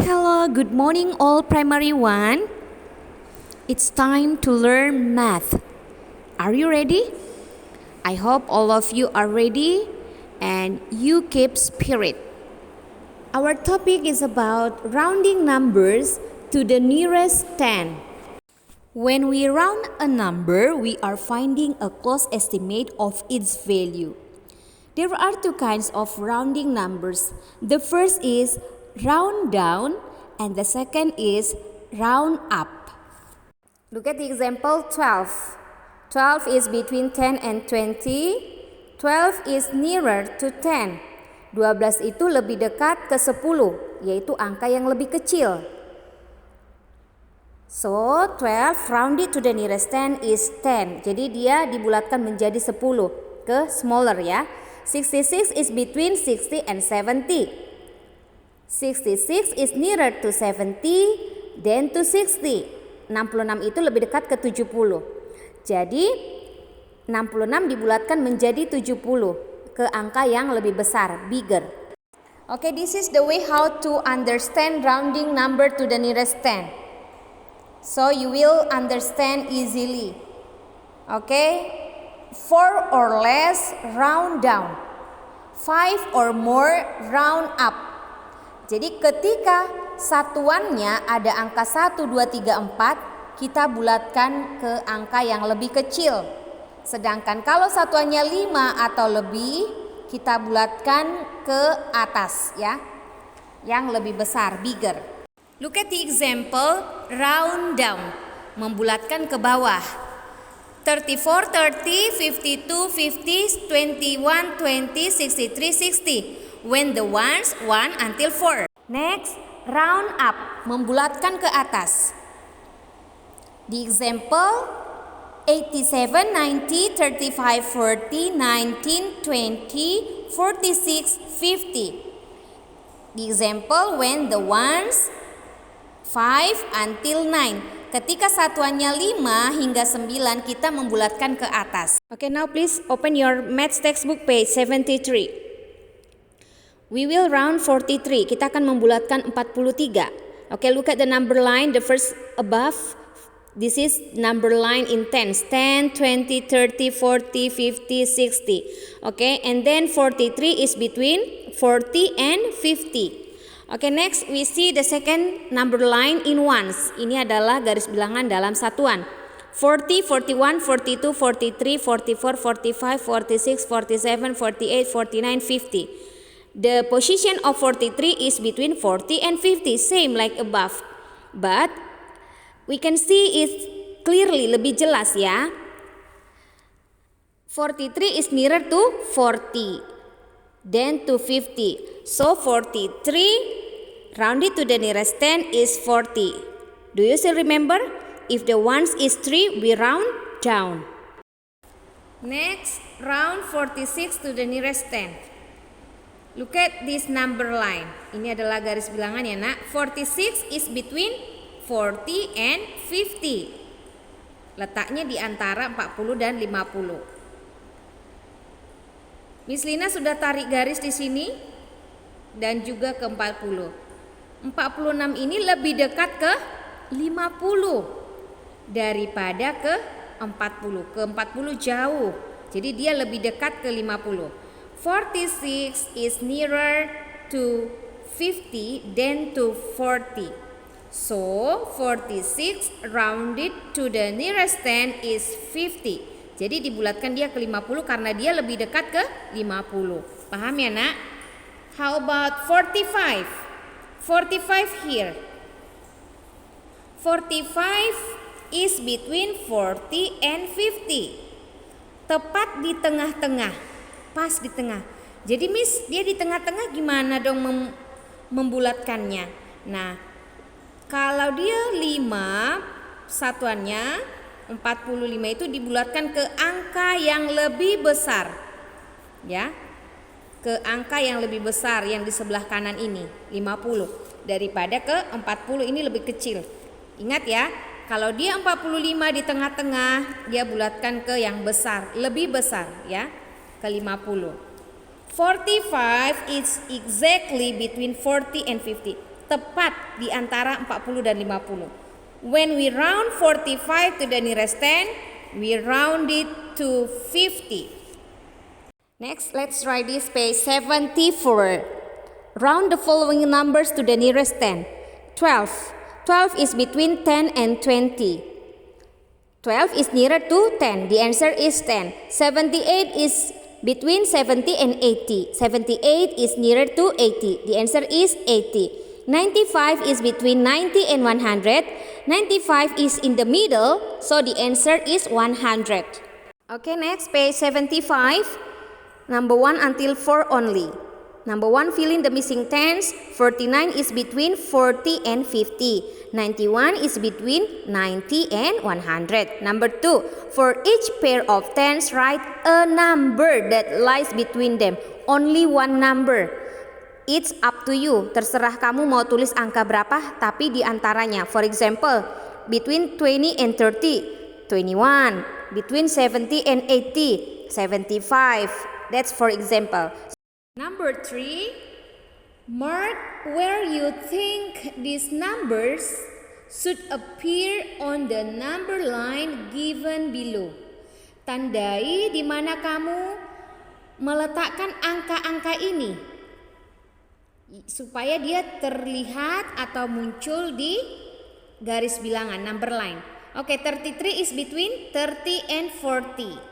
Hello, good morning all primary one. It's time to learn math. Are you ready? I hope all of you are ready and you keep spirit. Our topic is about rounding numbers to the nearest 10. When we round a number, we are finding a close estimate of its value. There are two kinds of rounding numbers. The first is round down and the second is round up. Look at the example 12. 12 is between 10 and 20. 12 is nearer to 10. 12 itu lebih dekat ke 10, yaitu angka yang lebih kecil. So, 12 rounded to the nearest 10 is 10. Jadi dia dibulatkan menjadi 10 ke smaller ya. 66 is between 60 and 70. 66 is nearer to 70 than to 60. 66 itu lebih dekat ke 70. Jadi 66 dibulatkan menjadi 70 ke angka yang lebih besar, bigger. Okay, this is the way how to understand rounding number to the nearest 10. So you will understand easily. Okay? 4 or less, round down. 5 or more, round up. Jadi ketika satuannya ada angka 1, 2, 3, 4, kita bulatkan ke angka yang lebih kecil. Sedangkan kalau satuannya 5 atau lebih, kita bulatkan ke atas ya. Yang lebih besar, bigger. Look at the example, round down, membulatkan ke bawah. 34, 30, 52, 50, 21, 20, 63, 60. When the ones 1 until 4. Next, round up, membulatkan ke atas. The example, 87, 90, 35, 40, 19, 20, 46, 50. The example, when the ones 5 until 9. Ketika satuannya 5 hingga 9 kita membulatkan ke atas. Okay, now please open your maths textbook page 73. We will round 43. Kita akan membulatkan 43. Okay, look at the number line, the first above. This is number line in tens. 10, 20, 30, 40, 50, 60. Okay, and then 43 is between 40 and 50. Okay, next we see the second number line in ones. Ini adalah garis bilangan dalam satuan. 40, 41, 42, 43, 44, 45, 46, 47, 48, 49, 50. The position of 43 is between 40 and 50, same like above. But we can see it clearly, lebih jelas ya. 43 is nearer to 40 than to 50. So 43 rounded to the nearest 10 is 40. Do you still remember? If the ones is 3, we round down. Next, round 46 to the nearest 10. Look at this number line. Ini adalah garis bilangan ya nak. 46 is between 40 and 50. Letaknya di antara 40 dan 50. Miss Lina sudah tarik garis di sini dan juga ke 40. 46 ini lebih dekat ke 50 daripada ke 40. Ke 40 jauh. Jadi dia lebih dekat ke 50. 46 is nearer to 50 than to 40. So 46 rounded to the nearest 10 is 50. Jadi dibulatkan dia ke 50 karena dia lebih dekat ke 50. Paham ya nak? How about 45? 45 here. 45 is between 40 and 50. Tepat di tengah-tengah. Pas di tengah. Jadi Miss, dia di tengah-tengah gimana dong membulatkannya? Nah, kalau dia 5 satuannya 45 itu dibulatkan ke angka yang lebih besar. Ya. Ke angka yang lebih besar yang di sebelah kanan ini 50 daripada ke 40 ini lebih kecil. Ingat ya, kalau dia 45 di tengah-tengah, dia bulatkan ke yang besar, lebih besar ya, ke 50. 45 is exactly between 40 and 50. tepat di antara 40 dan 50. When we round 45 to the nearest 10, we round it to 50. Next, let's try this page 74. Round the following numbers to the nearest 10. 12. 12 is between 10 and 20. 12 is nearer to 10. The answer is 10. 78 is between 70 and 80. 78 is nearer to 80. The answer is 80. 95 is between 90 and 100. 95 is in the middle, so the answer is 100. Okay, next page 75. Number 1 until 4 only. Number 1, fill in the missing tens. 49 is between 40 and 50. 91 is between 90 and 100. Number 2, for each pair of tens, write a number that lies between them. Only one number. It's up to you. Terserah kamu mau tulis angka berapa, tapi di antaranya. For example, between 20 and 30, 21. Between 70 and 80, 75. That's for example. Number 3, mark where you think these numbers should appear on the number line given below. Tandai di mana kamu meletakkan angka-angka ini supaya dia terlihat atau muncul di garis bilangan, number line. Oke, 33 is between 30 and 40.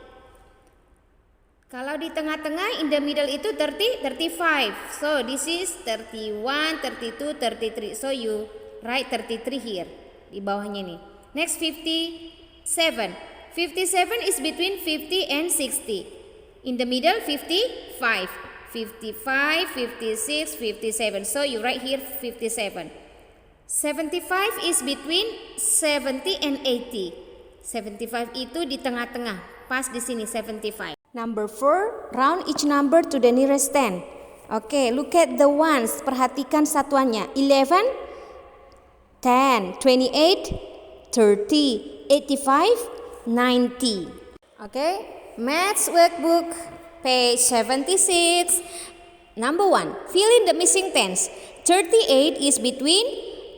Kalau di tengah-tengah, in the middle itu 30, 35. So this is 31, 32, 33. So you write 33 here di bawahnya nih. Next 57. 57 is between 50 and 60. In the middle 55. 55, 56, 57. So you write here 57. 75 is between 70 and 80. 75 itu di tengah-tengah, pas di sini 75. Number 4, round each number to the nearest 10. Okay, look at the ones. Perhatikan satuannya. 11, 10, 28, 30, 85, 90. Okay, Maths workbook, page 76. Number 1, fill in the missing tens. 38 is between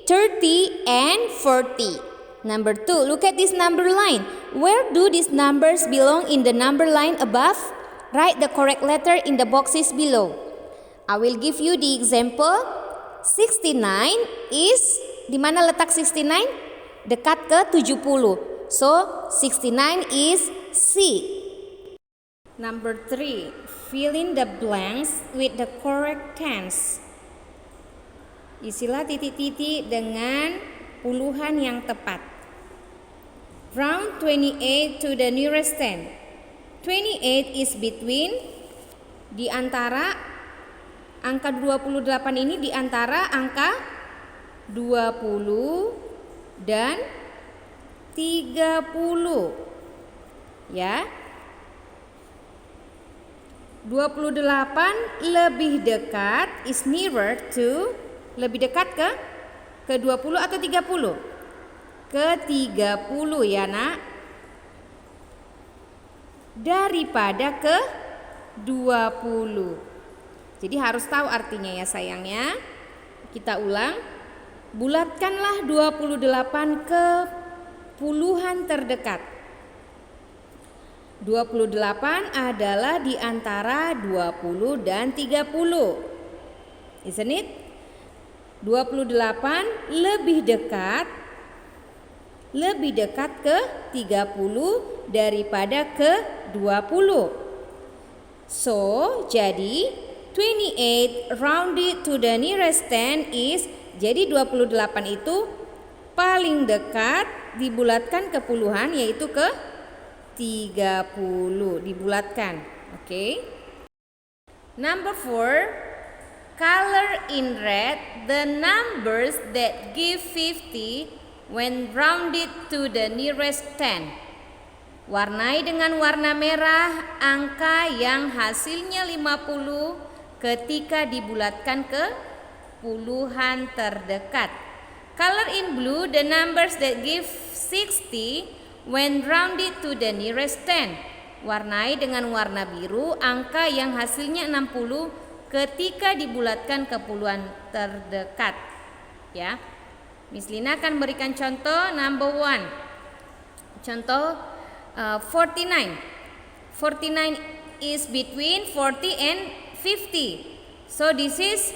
30 and 40. Number 2, look at this number line. Where do these numbers belong in the number line above? Write the correct letter in the boxes below. I will give you the example. 69 is, di mana letak 69? Dekat ke 70. So, 69 is C. Number 3, fill in the blanks with the correct tens. Isilah titik-titik dengan puluhan yang tepat. Round 28 to the nearest 10. 28 is between, di antara angka 28 ini di antara angka 20 dan 30. Ya. 28 lebih dekat, is nearer to, lebih dekat ke 20 atau 30? Ke 30 ya nak, daripada ke 20. Jadi harus tahu artinya ya sayangnya. Kita ulang. Bulatkanlah 28 ke puluhan terdekat. 28 adalah di antara 20 dan 30. Isn't it? 28 lebih dekat ke 30 daripada ke 20. So, jadi 28 rounded to the nearest 10 is, jadi 28 itu paling dekat dibulatkan ke puluhan, yaitu ke 30 dibulatkan. Okay. Number 4, color in red the numbers that give 50 when rounded to the nearest 10. Warnai dengan warna merah angka yang hasilnya 50 ketika dibulatkan ke puluhan terdekat. Color in blue the numbers that give 60 when rounded to the nearest 10. Warnai dengan warna biru angka yang hasilnya 60 ketika dibulatkan ke puluhan terdekat. ya. Miss Lina akan berikan contoh number 1. Contoh 49. 49 is between 40 and 50. So this is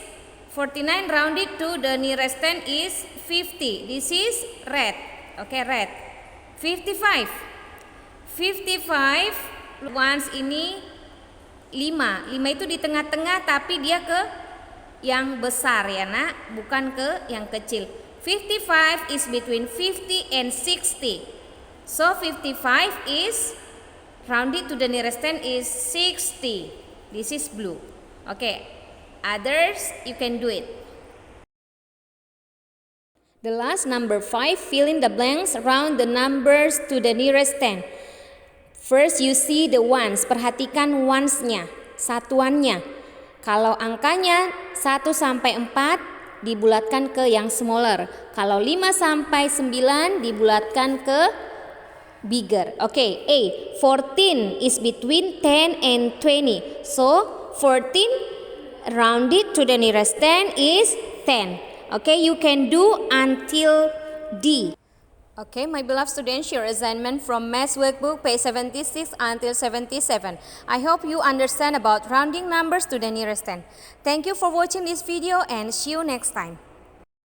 49 rounded to the nearest 10 is 50. This is red. Okay, red. 55. 55 ones ini 5. 5 itu di tengah-tengah tapi dia ke yang besar ya nak, bukan ke yang kecil. 55 is between 50 and 60. So 55 is rounded to the nearest 10 is 60. This is blue. Okay, others you can do it. The last number 5, fill in the blanks around the numbers to the nearest 10. First you see the ones, perhatikan ones-nya, satuannya. Kalau angkanya 1 sampai 4 dibulatkan ke yang smaller. Kalau 5 sampai 9 dibulatkan ke bigger. Okay, A. 14 is between 10 and 20. So 14 rounded to the nearest 10 is 10. Okay, you can do until D. Okay, my beloved students, your assignment from Maths Workbook page 76 until 77. I hope you understand about rounding numbers to the nearest 10. Thank you for watching this video and see you next time.